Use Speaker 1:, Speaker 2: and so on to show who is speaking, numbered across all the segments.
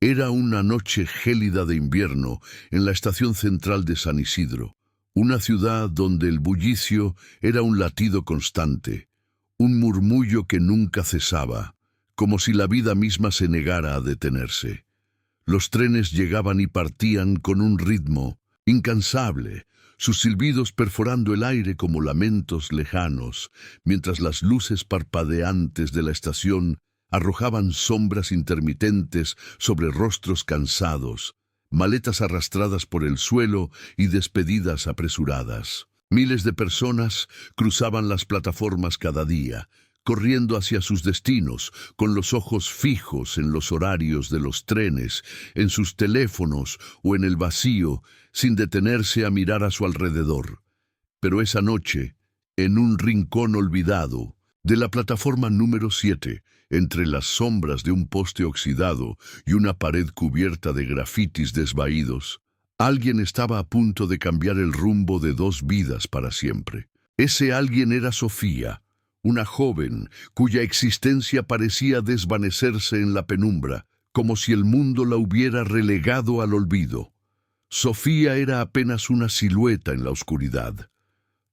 Speaker 1: Era una noche gélida de invierno en la estación central de San Isidro, una ciudad donde el bullicio era un latido constante, un murmullo que nunca cesaba, como si la vida misma se negara a detenerse. Los trenes llegaban y partían con un ritmo incansable, sus silbidos perforando el aire como lamentos lejanos, mientras las luces parpadeantes de la estación arrojaban sombras intermitentes sobre rostros cansados, maletas arrastradas por el suelo y despedidas apresuradas. Miles de personas cruzaban las plataformas cada día, corriendo hacia sus destinos, con los ojos fijos en los horarios de los trenes, en sus teléfonos o en el vacío, sin detenerse a mirar a su alrededor. Pero esa noche, en un rincón olvidado, de la plataforma número 7, entre las sombras de un poste oxidado y una pared cubierta de grafitis desvaídos, alguien estaba a punto de cambiar el rumbo de 2 vidas para siempre. Ese alguien era Sofía, una joven cuya existencia parecía desvanecerse en la penumbra, como si el mundo la hubiera relegado al olvido. Sofía era apenas una silueta en la oscuridad,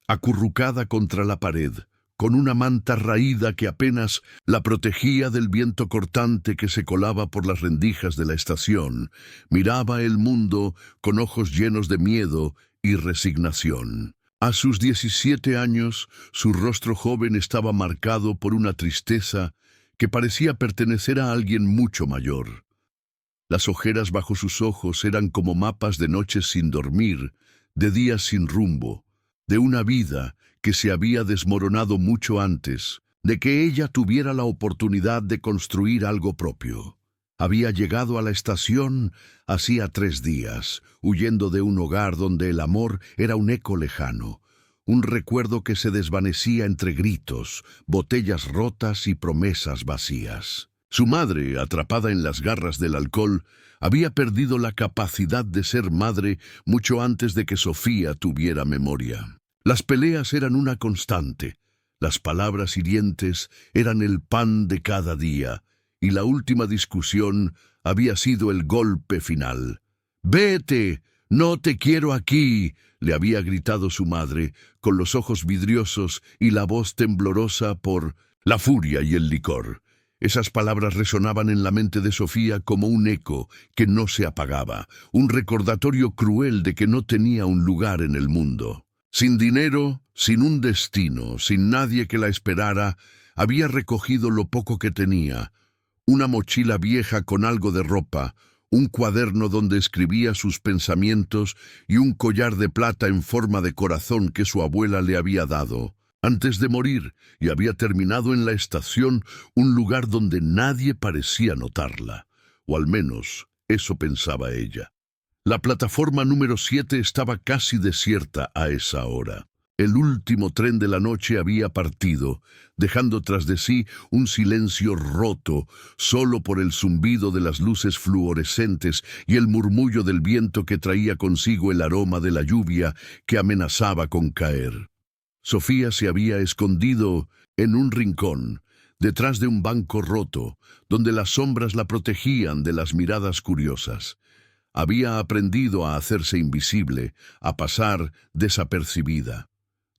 Speaker 1: acurrucada contra la pared, con una manta raída que apenas la protegía del viento cortante que se colaba por las rendijas de la estación. Miraba el mundo con ojos llenos de miedo y resignación. A sus 17 años, su rostro joven estaba marcado por una tristeza que parecía pertenecer a alguien mucho mayor. Las ojeras bajo sus ojos eran como mapas de noches sin dormir, de días sin rumbo, de una vida que se había desmoronado mucho antes de que ella tuviera la oportunidad de construir algo propio. Había llegado a la estación hacía 3 días, huyendo de un hogar donde el amor era un eco lejano, un recuerdo que se desvanecía entre gritos, botellas rotas y promesas vacías. Su madre, atrapada en las garras del alcohol, había perdido la capacidad de ser madre mucho antes de que Sofía tuviera memoria. Las peleas eran una constante, las palabras hirientes eran el pan de cada día, y la última discusión había sido el golpe final. «¡Vete! ¡No te quiero aquí!», le había gritado su madre, con los ojos vidriosos y la voz temblorosa por la furia y el licor. Esas palabras resonaban en la mente de Sofía como un eco que no se apagaba, un recordatorio cruel de que no tenía un lugar en el mundo. Sin dinero, sin un destino, sin nadie que la esperara, había recogido lo poco que tenía: una mochila vieja con algo de ropa, un cuaderno donde escribía sus pensamientos y un collar de plata en forma de corazón que su abuela le había dado antes de morir, y había terminado en la estación, un lugar donde nadie parecía notarla, o al menos eso pensaba ella. La plataforma número 7 estaba casi desierta a esa hora. El último tren de la noche había partido, dejando tras de sí un silencio roto solo por el zumbido de las luces fluorescentes y el murmullo del viento que traía consigo el aroma de la lluvia que amenazaba con caer. Sofía se había escondido en un rincón, detrás de un banco roto, donde las sombras la protegían de las miradas curiosas. Había aprendido a hacerse invisible, a pasar desapercibida.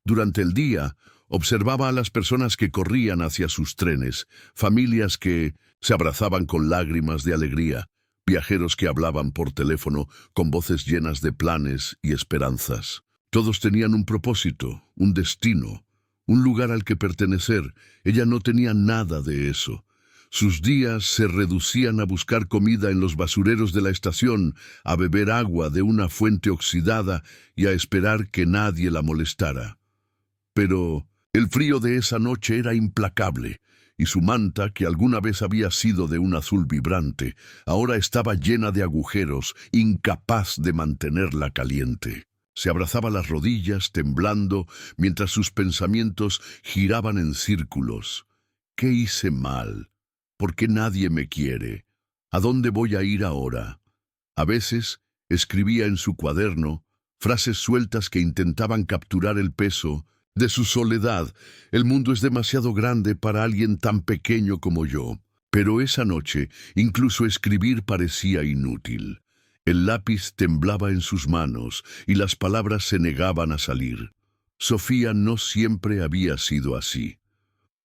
Speaker 1: Durante el día, observaba a las personas que corrían hacia sus trenes, familias que se abrazaban con lágrimas de alegría, viajeros que hablaban por teléfono con voces llenas de planes y esperanzas. Todos tenían un propósito, un destino, un lugar al que pertenecer. Ella no tenía nada de eso. Sus días se reducían a buscar comida en los basureros de la estación, a beber agua de una fuente oxidada y a esperar que nadie la molestara. Pero el frío de esa noche era implacable, y su manta, que alguna vez había sido de un azul vibrante, ahora estaba llena de agujeros, incapaz de mantenerla caliente. Se abrazaba las rodillas, temblando, mientras sus pensamientos giraban en círculos. ¿Qué hice mal? ¿Por qué nadie me quiere? ¿A dónde voy a ir ahora? A veces escribía en su cuaderno frases sueltas que intentaban capturar el peso de su soledad. El mundo es demasiado grande para alguien tan pequeño como yo. Pero esa noche incluso escribir parecía inútil. El lápiz temblaba en sus manos y las palabras se negaban a salir. Sofía no siempre había sido así.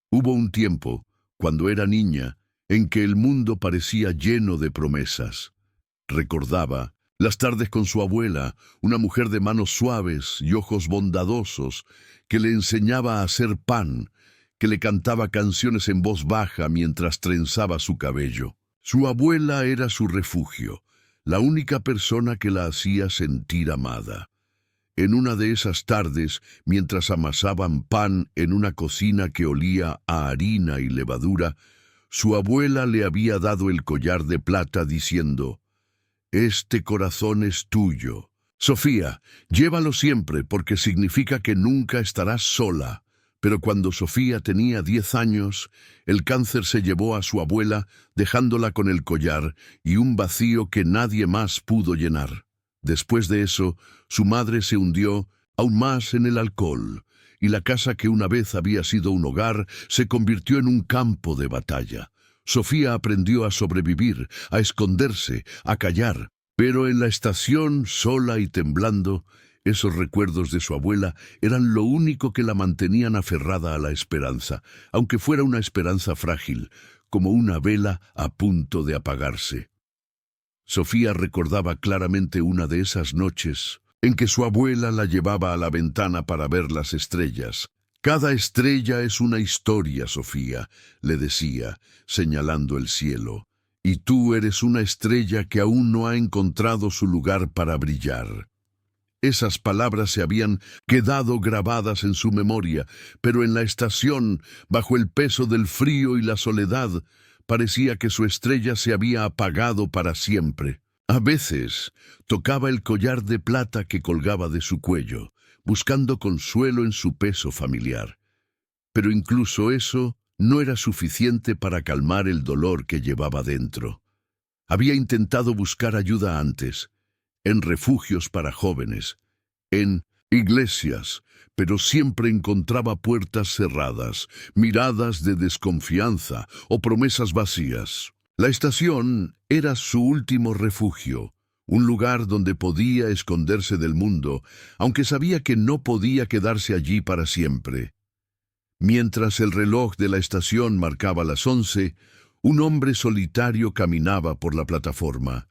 Speaker 1: Hubo un tiempo, cuando era niña, en que el mundo parecía lleno de promesas. Recordaba las tardes con su abuela, una mujer de manos suaves y ojos bondadosos, que le enseñaba a hacer pan, que le cantaba canciones en voz baja mientras trenzaba su cabello. Su abuela era su refugio, la única persona que la hacía sentir amada. En una de esas tardes, mientras amasaban pan en una cocina que olía a harina y levadura, su abuela le había dado el collar de plata diciendo: «Este corazón es tuyo. Sofía, llévalo siempre porque significa que nunca estarás sola». Pero cuando Sofía tenía 10 años, el cáncer se llevó a su abuela, dejándola con el collar y un vacío que nadie más pudo llenar. Después de eso, su madre se hundió aún más en el alcohol, y la casa que una vez había sido un hogar se convirtió en un campo de batalla. Sofía aprendió a sobrevivir, a esconderse, a callar, pero en la estación, sola y temblando, esos recuerdos de su abuela eran lo único que la mantenían aferrada a la esperanza, aunque fuera una esperanza frágil, como una vela a punto de apagarse. Sofía recordaba claramente una de esas noches en que su abuela la llevaba a la ventana para ver las estrellas. «Cada estrella es una historia, Sofía», le decía, señalando el cielo, «y tú eres una estrella que aún no ha encontrado su lugar para brillar». Esas palabras se habían quedado grabadas en su memoria, pero en la estación, bajo el peso del frío y la soledad, parecía que su estrella se había apagado para siempre. A veces tocaba el collar de plata que colgaba de su cuello, buscando consuelo en su peso familiar. Pero incluso eso no era suficiente para calmar el dolor que llevaba dentro. Había intentado buscar ayuda antes, en refugios para jóvenes, en iglesias, pero siempre encontraba puertas cerradas, miradas de desconfianza o promesas vacías. La estación era su último refugio, un lugar donde podía esconderse del mundo, aunque sabía que no podía quedarse allí para siempre. Mientras el reloj de la estación marcaba las 11, un hombre solitario caminaba por la plataforma.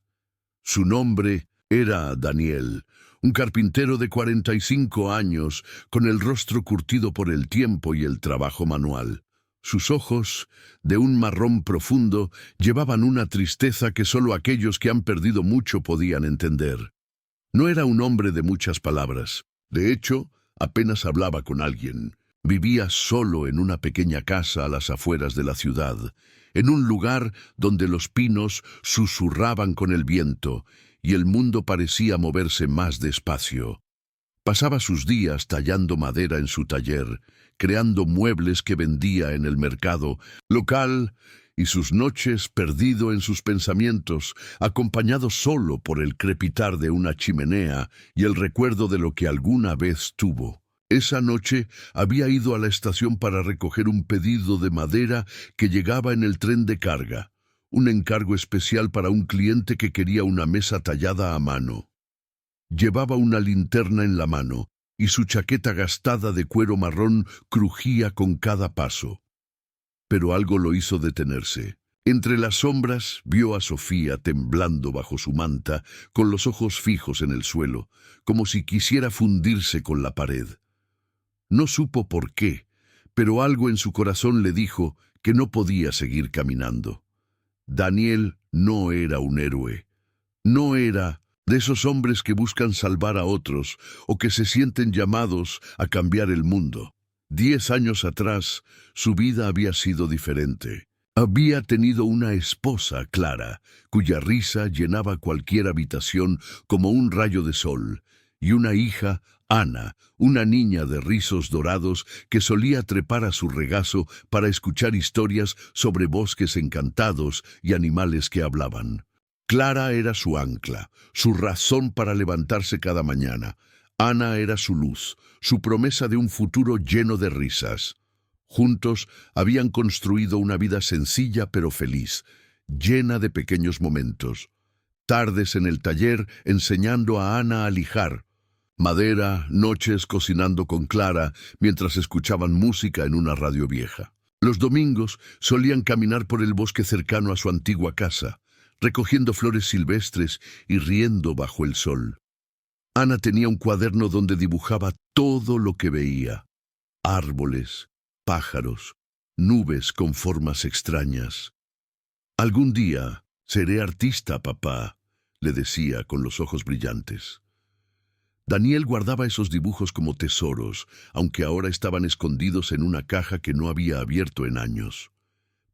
Speaker 1: Su nombre era Daniel, un carpintero de 45 años, con el rostro curtido por el tiempo y el trabajo manual. Sus ojos, de un marrón profundo, llevaban una tristeza que solo aquellos que han perdido mucho podían entender. No era un hombre de muchas palabras. De hecho, apenas hablaba con alguien. Vivía solo en una pequeña casa a las afueras de la ciudad, en un lugar donde los pinos susurraban con el viento y el mundo parecía moverse más despacio. Pasaba sus días tallando madera en su taller, creando muebles que vendía en el mercado local, y sus noches perdido en sus pensamientos, acompañado solo por el crepitar de una chimenea y el recuerdo de lo que alguna vez tuvo. Esa noche había ido a la estación para recoger un pedido de madera que llegaba en el tren de carga, un encargo especial para un cliente que quería una mesa tallada a mano. Llevaba una linterna en la mano y su chaqueta gastada de cuero marrón crujía con cada paso. Pero algo lo hizo detenerse. Entre las sombras vio a Sofía temblando bajo su manta, con los ojos fijos en el suelo, como si quisiera fundirse con la pared. No supo por qué, pero algo en su corazón le dijo que no podía seguir caminando. Daniel no era un héroe. No era de esos hombres que buscan salvar a otros o que se sienten llamados a cambiar el mundo. 10 años atrás, su vida había sido diferente. Había tenido una esposa, Clara, cuya risa llenaba cualquier habitación como un rayo de sol, y una hija, Ana, una niña de rizos dorados que solía trepar a su regazo para escuchar historias sobre bosques encantados y animales que hablaban. Clara era su ancla, su razón para levantarse cada mañana. Ana era su luz, su promesa de un futuro lleno de risas. Juntos habían construido una vida sencilla pero feliz, llena de pequeños momentos. Tardes en el taller enseñando a Ana a lijar, madera, noches cocinando con Clara mientras escuchaban música en una radio vieja. Los domingos solían caminar por el bosque cercano a su antigua casa, recogiendo flores silvestres y riendo bajo el sol. Ana tenía un cuaderno donde dibujaba todo lo que veía: árboles, pájaros, nubes con formas extrañas. «Algún día seré artista, papá», le decía con los ojos brillantes. Daniel guardaba esos dibujos como tesoros, aunque ahora estaban escondidos en una caja que no había abierto en años.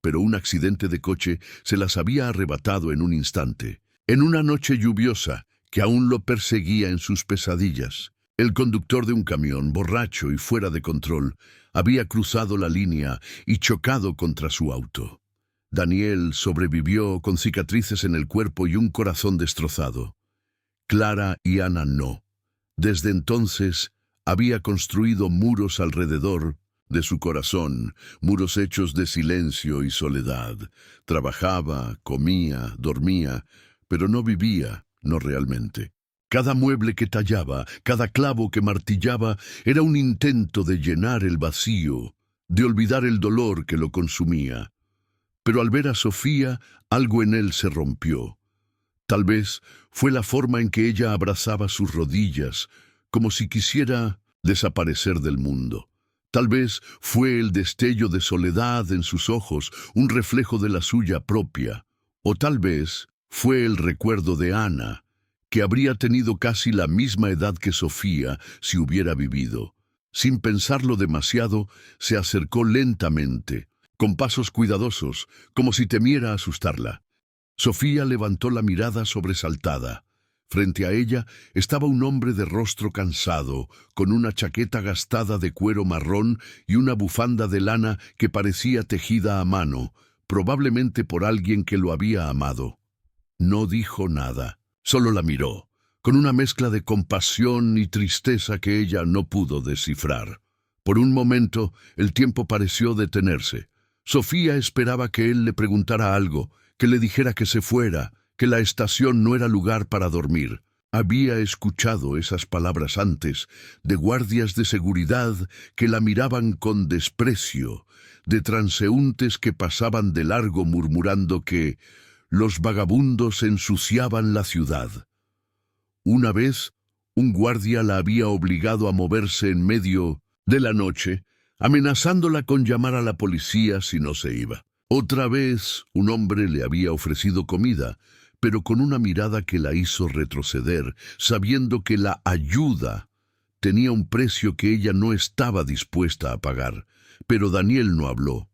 Speaker 1: Pero un accidente de coche se las había arrebatado en un instante, en una noche lluviosa que aún lo perseguía en sus pesadillas. El conductor de un camión, borracho y fuera de control, había cruzado la línea y chocado contra su auto. Daniel sobrevivió con cicatrices en el cuerpo y un corazón destrozado. Clara y Ana no. Desde entonces había construido muros alrededor de su corazón, muros hechos de silencio y soledad. Trabajaba, comía, dormía, pero no vivía, no realmente. Cada mueble que tallaba, cada clavo que martillaba, era un intento de llenar el vacío, de olvidar el dolor que lo consumía. Pero al ver a Sofía, algo en él se rompió. Tal vez fue la forma en que ella abrazaba sus rodillas, como si quisiera desaparecer del mundo. Tal vez fue el destello de soledad en sus ojos, un reflejo de la suya propia. O tal vez fue el recuerdo de Ana, que habría tenido casi la misma edad que Sofía si hubiera vivido. Sin pensarlo demasiado, se acercó lentamente, con pasos cuidadosos, como si temiera asustarla. Sofía levantó la mirada sobresaltada. Frente a ella estaba un hombre de rostro cansado, con una chaqueta gastada de cuero marrón y una bufanda de lana que parecía tejida a mano, probablemente por alguien que lo había amado. No dijo nada, solo la miró, con una mezcla de compasión y tristeza que ella no pudo descifrar. Por un momento, el tiempo pareció detenerse. Sofía esperaba que él le preguntara algo, que le dijera que se fuera, que la estación no era lugar para dormir. Había escuchado esas palabras antes, de guardias de seguridad que la miraban con desprecio, de transeúntes que pasaban de largo murmurando que los vagabundos ensuciaban la ciudad. Una vez, un guardia la había obligado a moverse en medio de la noche, amenazándola con llamar a la policía si no se iba. Otra vez, un hombre le había ofrecido comida, pero con una mirada que la hizo retroceder, sabiendo que la ayuda tenía un precio que ella no estaba dispuesta a pagar. Pero Daniel no habló.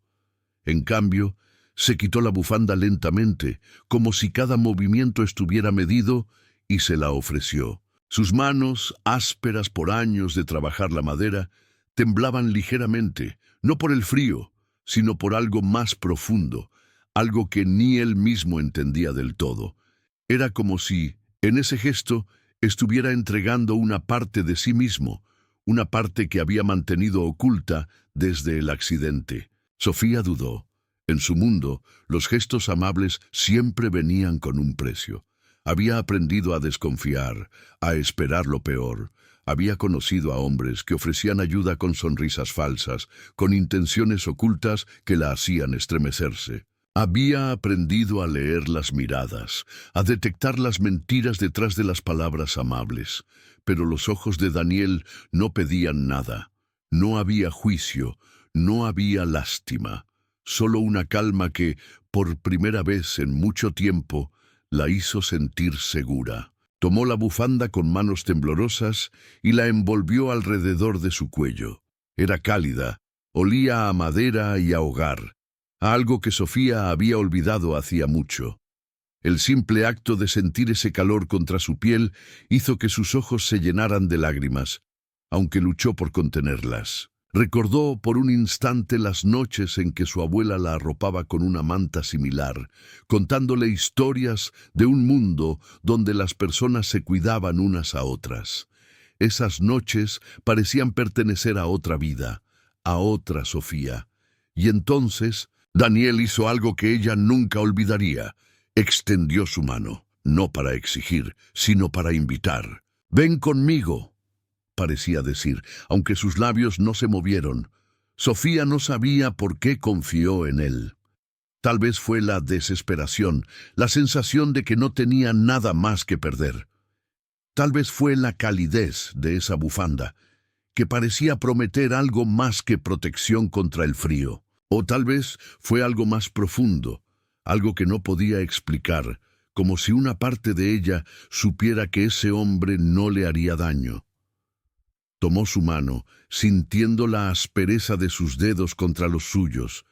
Speaker 1: En cambio, se quitó la bufanda lentamente, como si cada movimiento estuviera medido, y se la ofreció. Sus manos, ásperas por años de trabajar la madera, temblaban ligeramente, no por el frío, sino por algo más profundo, algo que ni él mismo entendía del todo. Era como si, en ese gesto, estuviera entregando una parte de sí mismo, una parte que había mantenido oculta desde el accidente. Sofía dudó. En su mundo, los gestos amables siempre venían con un precio. Había aprendido a desconfiar, a esperar lo peor. Había conocido a hombres que ofrecían ayuda con sonrisas falsas, con intenciones ocultas que la hacían estremecerse. Había aprendido a leer las miradas, a detectar las mentiras detrás de las palabras amables. Pero los ojos de Daniel no pedían nada. No había juicio, no había lástima. Solo una calma que, por primera vez en mucho tiempo, la hizo sentir segura. Tomó la bufanda con manos temblorosas y la envolvió alrededor de su cuello. Era cálida, olía a madera y a hogar, a algo que Sofía había olvidado hacía mucho. El simple acto de sentir ese calor contra su piel hizo que sus ojos se llenaran de lágrimas, aunque luchó por contenerlas. Recordó por un instante las noches en que su abuela la arropaba con una manta similar, contándole historias de un mundo donde las personas se cuidaban unas a otras. Esas noches parecían pertenecer a otra vida, a otra Sofía. Y entonces Daniel hizo algo que ella nunca olvidaría. Extendió su mano, no para exigir, sino para invitar. «Ven conmigo», parecía decir, aunque sus labios no se movieron. Sofía no sabía por qué confió en él. Tal vez fue la desesperación, la sensación de que no tenía nada más que perder. Tal vez fue la calidez de esa bufanda, que parecía prometer algo más que protección contra el frío. O tal vez fue algo más profundo, algo que no podía explicar, como si una parte de ella supiera que ese hombre no le haría daño. Tomó su mano, sintiendo la aspereza de sus dedos contra los suyos,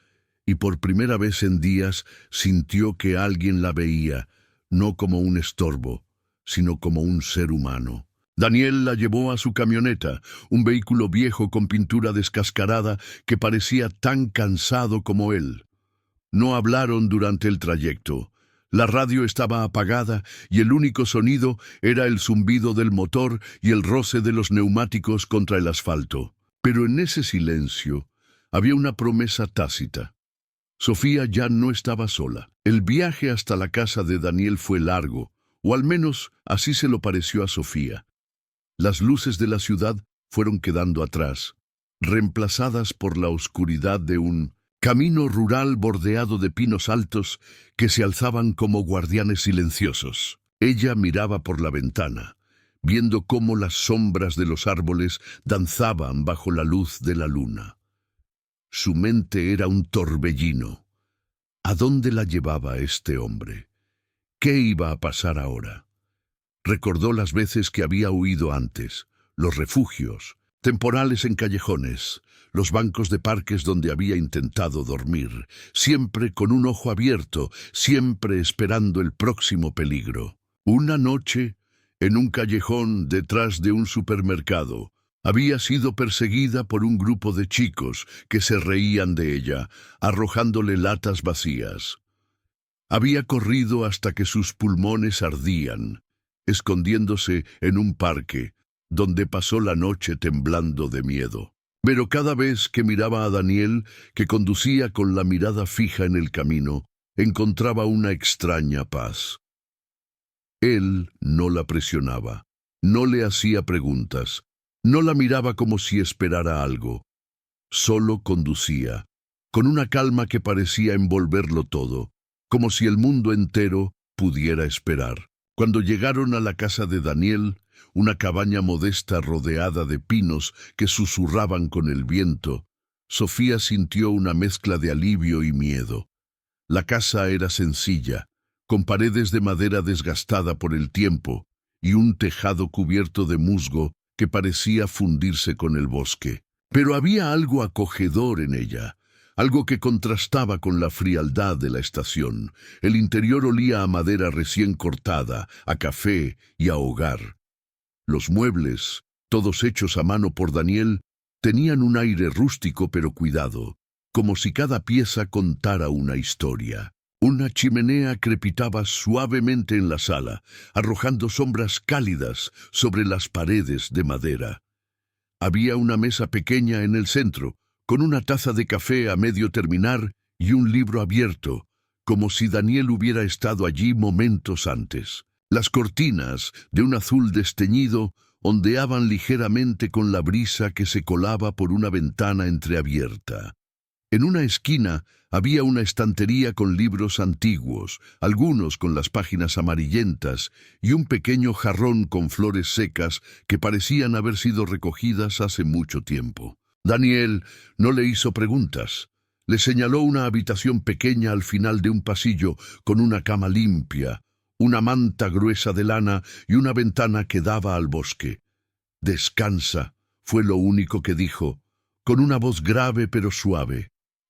Speaker 1: y por primera vez en días sintió que alguien la veía, no como un estorbo, sino como un ser humano. Daniel la llevó a su camioneta, un vehículo viejo con pintura descascarada que parecía tan cansado como él. No hablaron durante el trayecto. La radio estaba apagada y el único sonido era el zumbido del motor y el roce de los neumáticos contra el asfalto. Pero en ese silencio había una promesa tácita. Sofía ya no estaba sola. El viaje hasta la casa de Daniel fue largo, o al menos así se lo pareció a Sofía. Las luces de la ciudad fueron quedando atrás, reemplazadas por la oscuridad de un camino rural bordeado de pinos altos que se alzaban como guardianes silenciosos. Ella miraba por la ventana, viendo cómo las sombras de los árboles danzaban bajo la luz de la luna. Su mente era un torbellino. ¿A dónde la llevaba este hombre? ¿Qué iba a pasar ahora? Recordó las veces que había huido antes, los refugios, temporales en callejones, los bancos de parques donde había intentado dormir, siempre con un ojo abierto, siempre esperando el próximo peligro. Una noche, en un callejón detrás de un supermercado, había sido perseguida por un grupo de chicos que se reían de ella, arrojándole latas vacías. Había corrido hasta que sus pulmones ardían, escondiéndose en un parque, donde pasó la noche temblando de miedo. Pero cada vez que miraba a Daniel, que conducía con la mirada fija en el camino, encontraba una extraña paz. Él no la presionaba, no le hacía preguntas, no la miraba como si esperara algo. Solo conducía, con una calma que parecía envolverlo todo, como si el mundo entero pudiera esperar. Cuando llegaron a la casa de Daniel, una cabaña modesta rodeada de pinos que susurraban con el viento, Sofía sintió una mezcla de alivio y miedo. La casa era sencilla, con paredes de madera desgastada por el tiempo y un tejado cubierto de musgo que parecía fundirse con el bosque. Pero había algo acogedor en ella, algo que contrastaba con la frialdad de la estación. El interior olía a madera recién cortada, a café y a hogar. Los muebles, todos hechos a mano por Daniel, tenían un aire rústico pero cuidado, como si cada pieza contara una historia. Una chimenea crepitaba suavemente en la sala, arrojando sombras cálidas sobre las paredes de madera. Había una mesa pequeña en el centro, con una taza de café a medio terminar y un libro abierto, como si Daniel hubiera estado allí momentos antes. Las cortinas, de un azul desteñido, ondeaban ligeramente con la brisa que se colaba por una ventana entreabierta. En una esquina había una estantería con libros antiguos, algunos con las páginas amarillentas, y un pequeño jarrón con flores secas que parecían haber sido recogidas hace mucho tiempo. Daniel no le hizo preguntas. Le señaló una habitación pequeña al final de un pasillo con una cama limpia, una manta gruesa de lana y una ventana que daba al bosque. «Descansa», fue lo único que dijo, con una voz grave pero suave,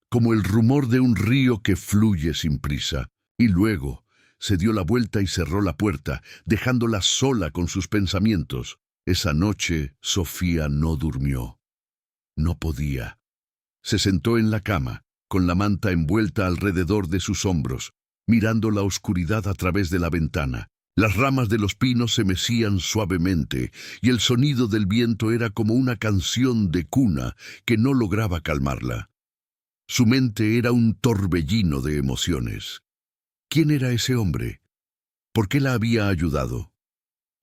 Speaker 1: como el rumor de un río que fluye sin prisa. Y luego se dio la vuelta y cerró la puerta, dejándola sola con sus pensamientos. Esa noche Sofía no durmió. No podía. Se sentó en la cama, con la manta envuelta alrededor de sus hombros, mirando la oscuridad a través de la ventana. Las ramas de los pinos se mecían suavemente, y el sonido del viento era como una canción de cuna que no lograba calmarla. Su mente era un torbellino de emociones. ¿Quién era ese hombre? ¿Por qué la había ayudado?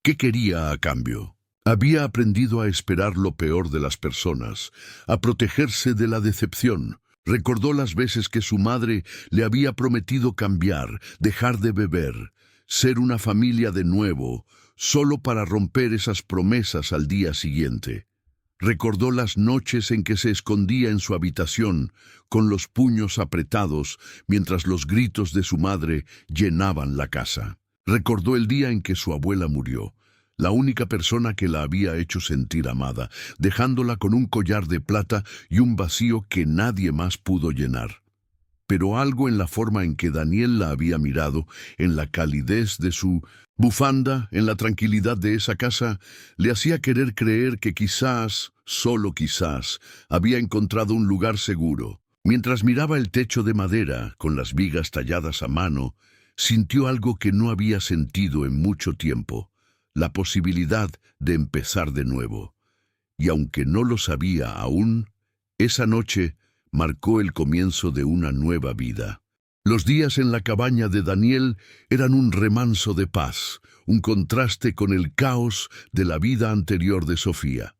Speaker 1: ¿Qué quería a cambio? Había aprendido a esperar lo peor de las personas, a protegerse de la decepción. Recordó las veces que su madre le había prometido cambiar, dejar de beber, ser una familia de nuevo, solo para romper esas promesas al día siguiente. Recordó las noches en que se escondía en su habitación, con los puños apretados, mientras los gritos de su madre llenaban la casa. Recordó el día en que su abuela murió, la única persona que la había hecho sentir amada, dejándola con un collar de plata y un vacío que nadie más pudo llenar. Pero algo en la forma en que Daniel la había mirado, en la calidez de su bufanda, en la tranquilidad de esa casa, le hacía querer creer que quizás, solo quizás, había encontrado un lugar seguro. Mientras miraba el techo de madera, con las vigas talladas a mano, sintió algo que no había sentido en mucho tiempo, la posibilidad de empezar de nuevo. Y aunque no lo sabía aún, esa noche marcó el comienzo de una nueva vida. Los días en la cabaña de Daniel eran un remanso de paz, un contraste con el caos de la vida anterior de Sofía.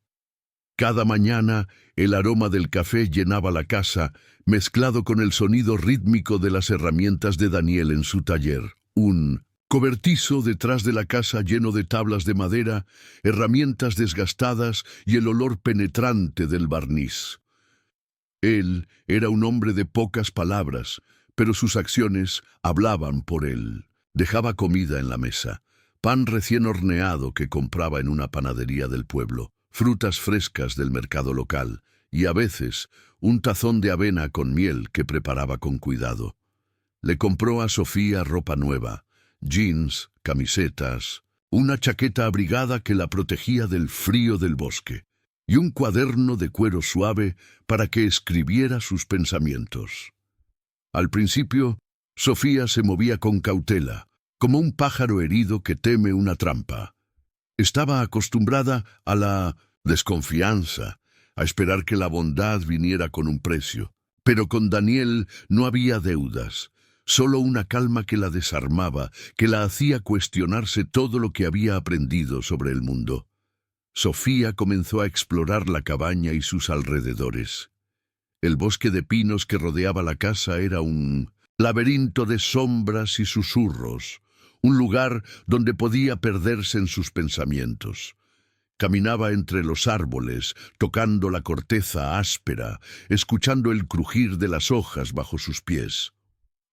Speaker 1: Cada mañana el aroma del café llenaba la casa, mezclado con el sonido rítmico de las herramientas de Daniel en su taller. Un cobertizo detrás de la casa lleno de tablas de madera, herramientas desgastadas y el olor penetrante del barniz. Él era un hombre de pocas palabras, pero sus acciones hablaban por él. Dejaba comida en la mesa, pan recién horneado que compraba en una panadería del pueblo, frutas frescas del mercado local y a veces un tazón de avena con miel que preparaba con cuidado. Le compró a Sofía ropa nueva, jeans, camisetas, una chaqueta abrigada que la protegía del frío del bosque y un cuaderno de cuero suave para que escribiera sus pensamientos. Al principio, Sofía se movía con cautela, como un pájaro herido que teme una trampa. Estaba acostumbrada a la desconfianza, a esperar que la bondad viniera con un precio. Pero con Daniel no había deudas, solo una calma que la desarmaba, que la hacía cuestionarse todo lo que había aprendido sobre el mundo. Sofía comenzó a explorar la cabaña y sus alrededores. El bosque de pinos que rodeaba la casa era un laberinto de sombras y susurros, un lugar donde podía perderse en sus pensamientos. Caminaba entre los árboles, tocando la corteza áspera, escuchando el crujir de las hojas bajo sus pies.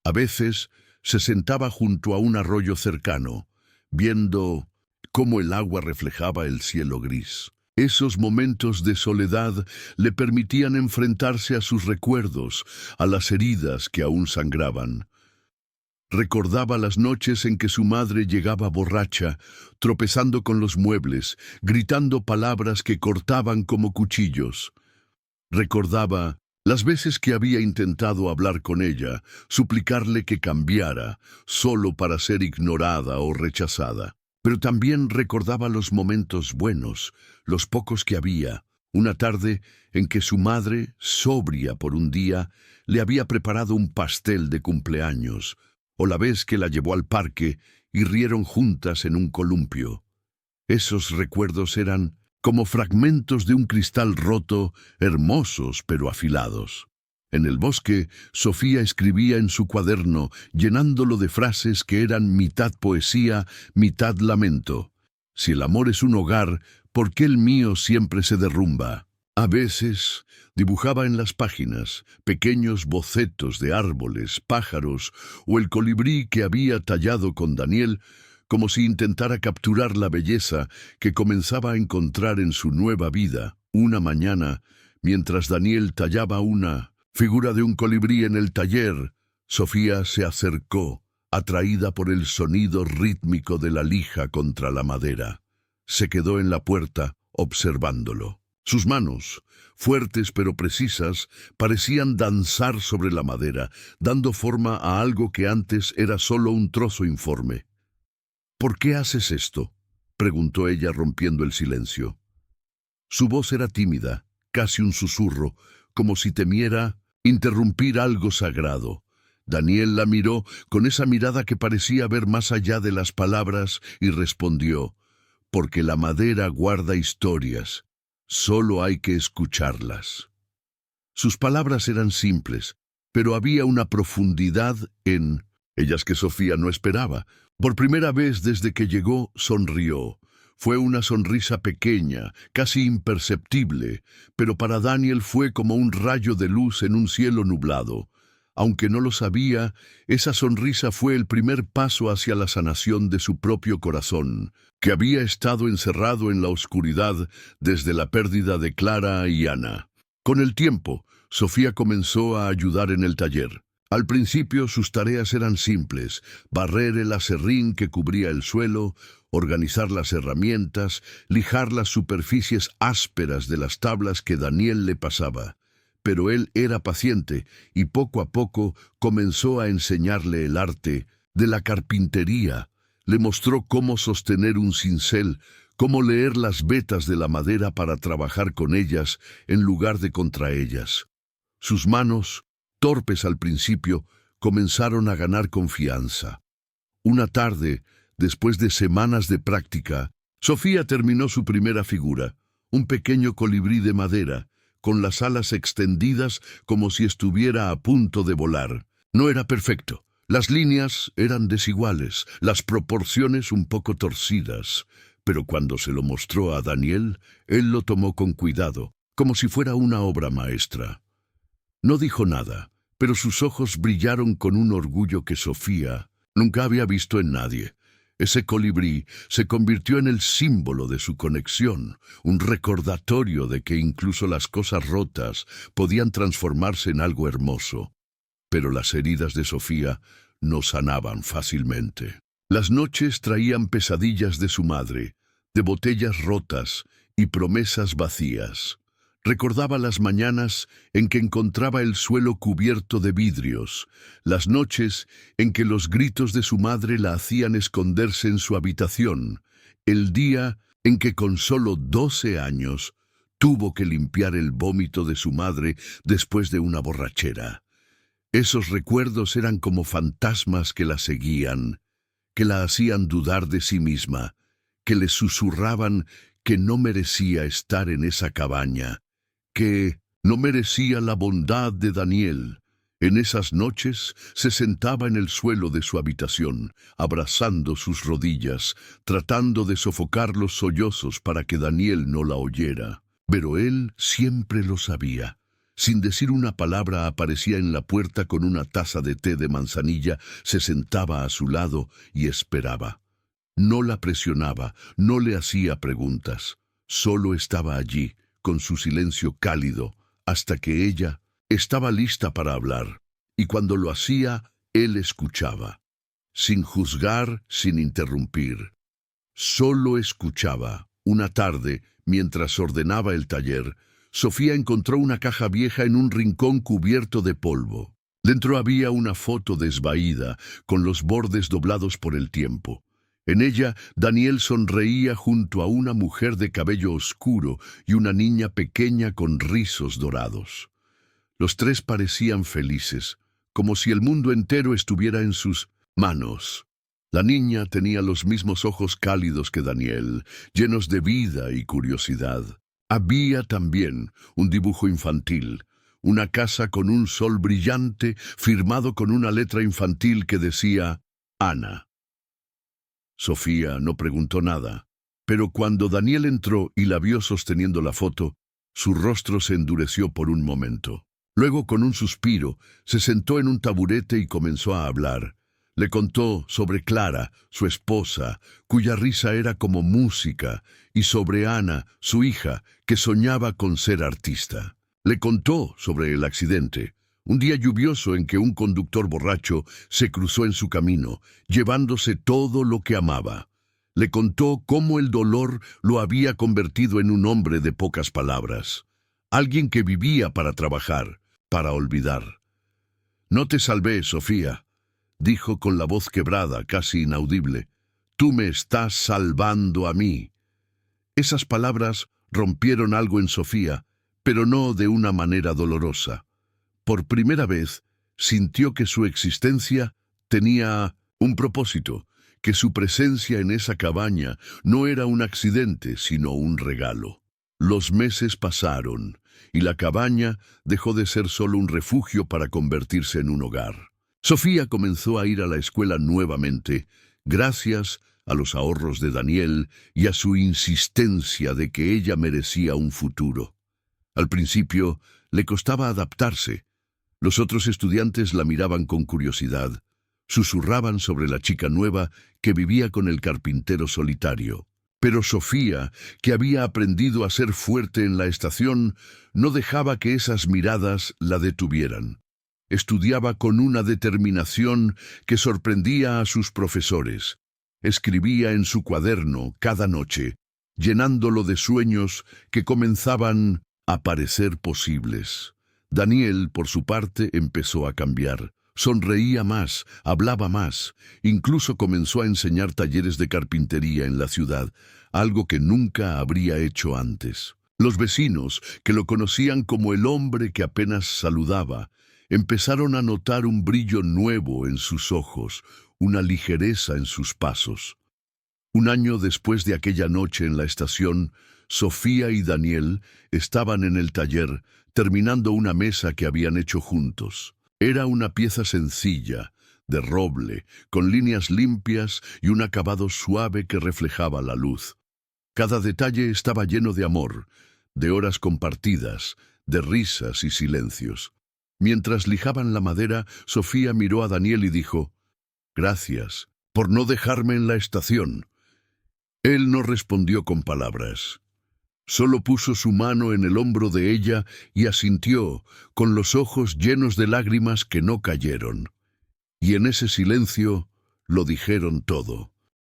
Speaker 1: A veces se sentaba junto a un arroyo cercano, viendo cómo el agua reflejaba el cielo gris. Esos momentos de soledad le permitían enfrentarse a sus recuerdos, a las heridas que aún sangraban. Recordaba las noches en que su madre llegaba borracha, tropezando con los muebles, gritando palabras que cortaban como cuchillos. Recordaba las veces que había intentado hablar con ella, suplicarle que cambiara, solo para ser ignorada o rechazada. Pero también recordaba los momentos buenos, los pocos que había. Una tarde en que su madre, sobria por un día, le había preparado un pastel de cumpleaños, o la vez que la llevó al parque y rieron juntas en un columpio. Esos recuerdos eran como fragmentos de un cristal roto, hermosos pero afilados. En el bosque, Sofía escribía en su cuaderno, llenándolo de frases que eran mitad poesía, mitad lamento. Si el amor es un hogar, ¿por qué el mío siempre se derrumba? A veces dibujaba en las páginas pequeños bocetos de árboles, pájaros o el colibrí que había tallado con Daniel, como si intentara capturar la belleza que comenzaba a encontrar en su nueva vida. Una mañana, mientras Daniel tallaba una figura de un colibrí en el taller, Sofía se acercó, atraída por el sonido rítmico de la lija contra la madera. Se quedó en la puerta, observándolo. Sus manos, fuertes pero precisas, parecían danzar sobre la madera, dando forma a algo que antes era solo un trozo informe. «¿Por qué haces esto?», preguntó ella rompiendo el silencio. Su voz era tímida, casi un susurro, como si temiera interrumpir algo sagrado. Daniel la miró con esa mirada que parecía ver más allá de las palabras y respondió: porque la madera guarda historias, solo hay que escucharlas. Sus palabras eran simples, pero había una profundidad en ellas que Sofía no esperaba. Por primera vez desde que llegó, sonrió. Fue una sonrisa pequeña, casi imperceptible, pero para Daniel fue como un rayo de luz en un cielo nublado. Aunque no lo sabía, esa sonrisa fue el primer paso hacia la sanación de su propio corazón, que había estado encerrado en la oscuridad desde la pérdida de Clara y Ana. Con el tiempo, Sofía comenzó a ayudar en el taller. Al principio sus tareas eran simples: barrer el aserrín que cubría el suelo, organizar las herramientas, lijar las superficies ásperas de las tablas que Daniel le pasaba. Pero él era paciente y poco a poco comenzó a enseñarle el arte de la carpintería. Le mostró cómo sostener un cincel, cómo leer las vetas de la madera para trabajar con ellas en lugar de contra ellas. Sus manos, torpes al principio, comenzaron a ganar confianza. Una tarde, después de semanas de práctica, Sofía terminó su primera figura, un pequeño colibrí de madera, con las alas extendidas como si estuviera a punto de volar. No era perfecto. Las líneas eran desiguales, las proporciones un poco torcidas, pero cuando se lo mostró a Daniel, él lo tomó con cuidado, como si fuera una obra maestra. No dijo nada, pero sus ojos brillaron con un orgullo que Sofía nunca había visto en nadie. Ese colibrí se convirtió en el símbolo de su conexión, un recordatorio de que incluso las cosas rotas podían transformarse en algo hermoso. Pero las heridas de Sofía no sanaban fácilmente. Las noches traían pesadillas de su madre, de botellas rotas y promesas vacías. Recordaba las mañanas en que encontraba el suelo cubierto de vidrios, las noches en que los gritos de su madre la hacían esconderse en su habitación, el día en que con solo 12 años tuvo que limpiar el vómito de su madre después de una borrachera. Esos recuerdos eran como fantasmas que la seguían, que la hacían dudar de sí misma, que le susurraban que no merecía estar en esa cabaña, que no merecía la bondad de Daniel. En esas noches se sentaba en el suelo de su habitación, abrazando sus rodillas, tratando de sofocar los sollozos para que Daniel no la oyera. Pero él siempre lo sabía. Sin decir una palabra aparecía en la puerta con una taza de té de manzanilla, se sentaba a su lado y esperaba. No la presionaba, no le hacía preguntas, solo estaba allí, con su silencio cálido, hasta que ella estaba lista para hablar, y cuando lo hacía, él escuchaba, sin juzgar, sin interrumpir. Solo escuchaba. Una tarde, mientras ordenaba el taller, Sofía encontró una caja vieja en un rincón cubierto de polvo. Dentro había una foto desvaída, con los bordes doblados por el tiempo. En ella, Daniel sonreía junto a una mujer de cabello oscuro y una niña pequeña con rizos dorados. Los tres parecían felices, como si el mundo entero estuviera en sus manos. La niña tenía los mismos ojos cálidos que Daniel, llenos de vida y curiosidad. Había también un dibujo infantil, una casa con un sol brillante firmado con una letra infantil que decía Ana. Sofía no preguntó nada, pero cuando Daniel entró y la vio sosteniendo la foto, su rostro se endureció por un momento. Luego, con un suspiro, se sentó en un taburete y comenzó a hablar. Le contó sobre Clara, su esposa, cuya risa era como música, y sobre Ana, su hija, que soñaba con ser artista. Le contó sobre el accidente, un día lluvioso en que un conductor borracho se cruzó en su camino, llevándose todo lo que amaba. Le contó cómo el dolor lo había convertido en un hombre de pocas palabras, alguien que vivía para trabajar, para olvidar. «No te salvé, Sofía», dijo con la voz quebrada, casi inaudible. «Tú me estás salvando a mí». Esas palabras rompieron algo en Sofía, pero no de una manera dolorosa. Por primera vez, sintió que su existencia tenía un propósito, que su presencia en esa cabaña no era un accidente, sino un regalo. Los meses pasaron, y la cabaña dejó de ser solo un refugio para convertirse en un hogar. Sofía comenzó a ir a la escuela nuevamente, gracias a los ahorros de Daniel y a su insistencia de que ella merecía un futuro. Al principio, le costaba adaptarse. Los otros estudiantes la miraban con curiosidad. Susurraban sobre la chica nueva que vivía con el carpintero solitario. Pero Sofía, que había aprendido a ser fuerte en la estación, no dejaba que esas miradas la detuvieran. Estudiaba con una determinación que sorprendía a sus profesores. Escribía en su cuaderno cada noche, llenándolo de sueños que comenzaban a parecer posibles. Daniel, por su parte, empezó a cambiar. Sonreía más, hablaba más, incluso comenzó a enseñar talleres de carpintería en la ciudad, algo que nunca habría hecho antes. Los vecinos, que lo conocían como el hombre que apenas saludaba, empezaron a notar un brillo nuevo en sus ojos, una ligereza en sus pasos. Un año después de aquella noche en la estación, Sofía y Daniel estaban en el taller, terminando una mesa que habían hecho juntos. Era una pieza sencilla, de roble, con líneas limpias y un acabado suave que reflejaba la luz. Cada detalle estaba lleno de amor, de horas compartidas, de risas y silencios. Mientras lijaban la madera, Sofía miró a Daniel y dijo: «Gracias por no dejarme en la estación». Él no respondió con palabras. Solo puso su mano en el hombro de ella y asintió, con los ojos llenos de lágrimas que no cayeron. Y en ese silencio lo dijeron todo.